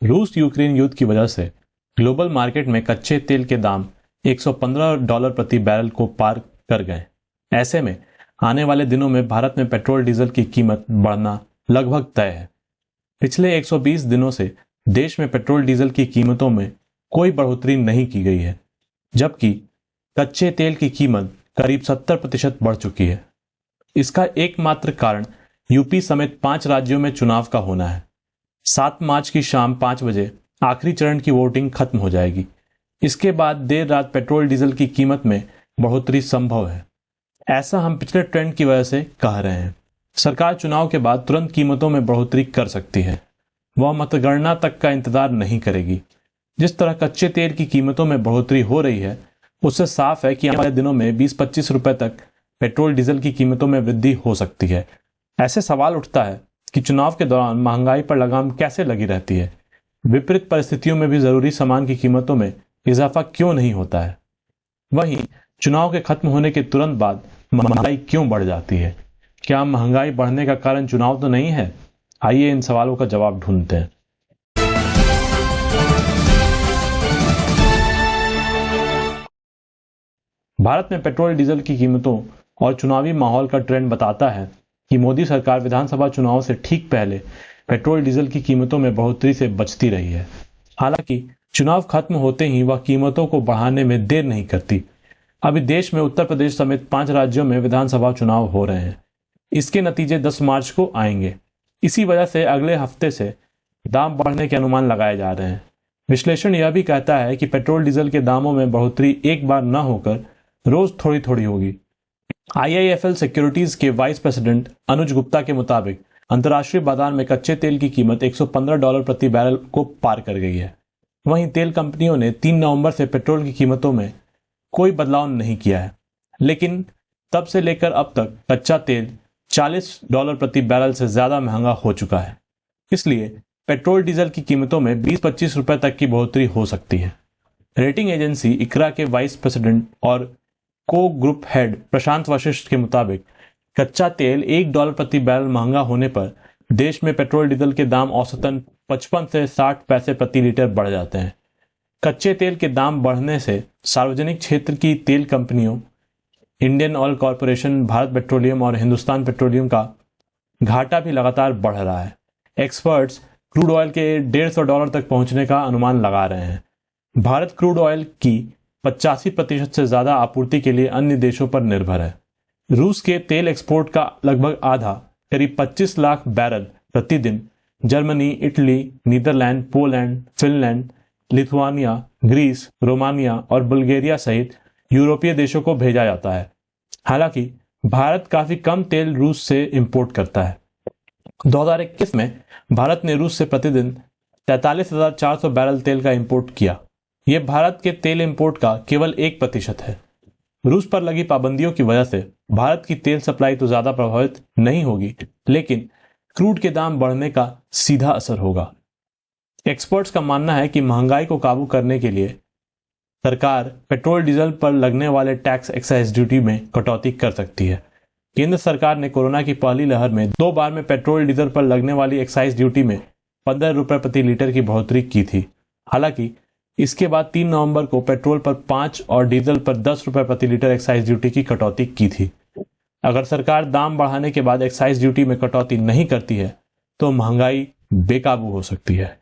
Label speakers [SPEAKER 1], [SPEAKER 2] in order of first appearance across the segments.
[SPEAKER 1] रूस यूक्रेन युद्ध की वजह से ग्लोबल मार्केट में कच्चे तेल के दाम $115 प्रति बैरल को पार कर गए। ऐसे में आने वाले दिनों में भारत में पेट्रोल डीजल की कीमत बढ़ना लगभग तय है। पिछले 120 दिनों से देश में पेट्रोल डीजल की कीमतों में कोई बढ़ोतरी नहीं की गई है, जबकि कच्चे तेल की कीमत करीब 70% बढ़ चुकी है। इसका एकमात्र कारण यूपी समेत 5 राज्यों में चुनाव का होना है। 7 मार्च की शाम 5 बजे आखिरी चरण की वोटिंग खत्म हो जाएगी। इसके बाद देर रात पेट्रोल डीजल की कीमत में बढ़ोतरी संभव है। ऐसा हम पिछले ट्रेंड की वजह से कह रहे हैं। सरकार चुनाव के बाद तुरंत कीमतों में बढ़ोतरी कर सकती है। वह मतगणना तक का इंतजार नहीं करेगी। जिस तरह कच्चे तेल की कीमतों में बढ़ोतरी हो रही है, उससे साफ है कि आने वाले दिनों में 20-25 रुपए तक पेट्रोल डीजल की कीमतों में वृद्धि हो सकती है। ऐसे सवाल उठता है कि चुनाव के दौरान महंगाई पर लगाम कैसे लगी रहती है। विपरीत परिस्थितियों में भी जरूरी सामान की कीमतों में इजाफा क्यों नहीं होता है। वहीं चुनाव के खत्म होने के तुरंत बाद महंगाई क्यों बढ़ जाती है। क्या महंगाई बढ़ने का कारण चुनाव तो नहीं है? आइए इन सवालों का जवाब ढूंढते हैं। भारत में पेट्रोल डीजल की कीमतों और चुनावी माहौल का ट्रेंड बताता है कि मोदी सरकार विधानसभा चुनाव से ठीक पहले पेट्रोल डीजल की कीमतों में बढ़ोतरी से बचती रही है। हालांकि चुनाव खत्म होते ही वह कीमतों को बढ़ाने में देर नहीं करती। अभी देश में उत्तर प्रदेश समेत 5 राज्यों में विधानसभा चुनाव हो रहे हैं। इसके नतीजे 10 मार्च को आएंगे। इसी वजह से अगले हफ्ते से दाम बढ़ने के अनुमान लगाए जा रहे हैं। विश्लेषण यह भी कहता है कि पेट्रोल डीजल के दामों में बढ़ोतरी एक बार न होकर रोज थोड़ी थोड़ी होगी। IIFL सिक्योरिटीज के वाइस प्रेसिडेंट अनुज गुप्ता के मुताबिक अंतर्राष्ट्रीय बाजार में कच्चे तेल की कीमत $115 प्रति बैरल को पार कर गई है। वहीं तेल कंपनियों ने 3 नवंबर से पेट्रोल की कीमतों में कोई बदलाव नहीं किया है, लेकिन तब से लेकर अब तक कच्चा तेल $40 प्रति बैरल से ज्यादा महंगा हो चुका है। इसलिए पेट्रोल डीजल की कीमतों में 20-25 रुपए तक की बढ़ोतरी हो सकती है। रेटिंग एजेंसी इकरा के वाइस प्रेसिडेंट और को ग्रुप हेड प्रशांत वशिष्ठ के मुताबिक कच्चा तेल $1 प्रति बैरल महंगा होने पर देश में पेट्रोल डीजल के दाम औसतन 55 से 60 पैसे प्रति लीटर बढ़ जाते हैं। कच्चे तेल के दाम बढ़ने से सार्वजनिक क्षेत्र की तेल कंपनियों Indian oil corporation, Bharat petroleum और हिंदुस्तान पेट्रोलियम का घाटा भी लगातार बढ़ रहा है। एक्सपर्ट्स क्रूड ऑयल के $150 तक पहुंचने का अनुमान लगा रहे हैं। भारत क्रूड ऑयल की 85% से ज्यादा आपूर्ति के लिए अन्य देशों पर निर्भर है। रूस के तेल एक्सपोर्ट का लगभग आधा, करीब 25 लाख बैरल प्रतिदिन Germany, Italy, Netherlands, Poland, Finland, Lithuania, Greece, Romania और बुल्गारिया सहित यूरोपीय देशों को भेजा जाता है। हालांकि भारत काफी कम तेल रूस से इंपोर्ट करता है। 2021 में भारत ने रूस से प्रतिदिन 43,400 बैरल तेल का इंपोर्ट किया। यह भारत के तेल इंपोर्ट का केवल 1% है। रूस पर लगी पाबंदियों की वजह से भारत की तेल सप्लाई तो ज्यादा प्रभावित नहीं होगी, लेकिन क्रूड के दाम बढ़ने का सीधा असर होगा। एक्सपर्ट्स का मानना है कि महंगाई को काबू करने के लिए सरकार पेट्रोल डीजल पर लगने वाले टैक्स एक्साइज ड्यूटी में कटौती कर सकती है। केंद्र सरकार ने कोरोना की पहली लहर में 2 बार में पेट्रोल डीजल पर लगने वाली एक्साइज ड्यूटी में 15 रुपए प्रति लीटर की बढ़ोतरी की थी। हालांकि इसके बाद 3 नवंबर को पेट्रोल पर 5 और डीजल पर 10 रुपए प्रति लीटर एक्साइज ड्यूटी की कटौती की थी। अगर सरकार दाम बढ़ाने के बाद एक्साइज ड्यूटी में कटौती नहीं करती है तो महंगाई बेकाबू हो सकती है।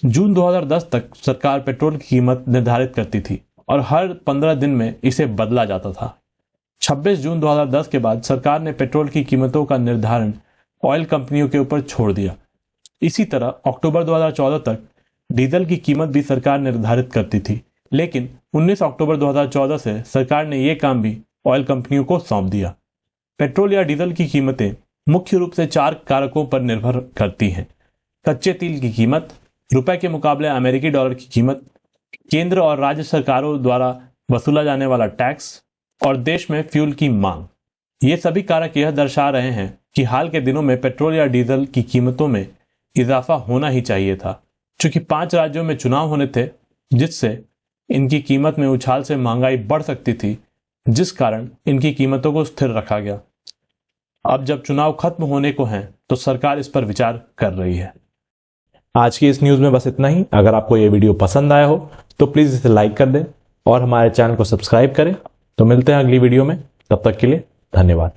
[SPEAKER 1] जून 2010 तक सरकार पेट्रोल की कीमत निर्धारित करती थी और हर 15 दिन में इसे बदला जाता था। 26 जून 2010 के बाद सरकार ने पेट्रोल की कीमतों का निर्धारण ऑयल कंपनियों के ऊपर छोड़ दिया। इसी तरह अक्टूबर 2014 तक डीजल की कीमत भी सरकार निर्धारित करती थी, लेकिन 19 अक्टूबर 2014 से सरकार ने यह काम भी ऑयल कंपनियों को सौंप दिया। पेट्रोल या डीजल की कीमतें मुख्य रूप से 4 कारकों पर निर्भर करती हैं: कच्चे तेल की कीमत, रुपए के मुकाबले अमेरिकी डॉलर की कीमत, केंद्र और राज्य सरकारों द्वारा वसूला जाने वाला टैक्स और देश में फ्यूल की मांग। ये सभी कारक यह दर्शा रहे हैं कि हाल के दिनों में पेट्रोल या डीजल की कीमतों में इजाफा होना ही चाहिए था। चूंकि 5 राज्यों में चुनाव होने थे, जिससे इनकी कीमत में उछाल से महंगाई बढ़ सकती थी, जिस कारण इनकी कीमतों को स्थिर रखा गया। अब जब चुनाव खत्म होने को हैं, तो सरकार इस पर विचार कर रही है।
[SPEAKER 2] आज की इस न्यूज़ में बस इतना ही। अगर आपको ये वीडियो पसंद आया हो तो प्लीज़ इसे लाइक कर दें और हमारे चैनल को सब्सक्राइब करें। तो मिलते हैं अगली वीडियो में, तब तक के लिए धन्यवाद।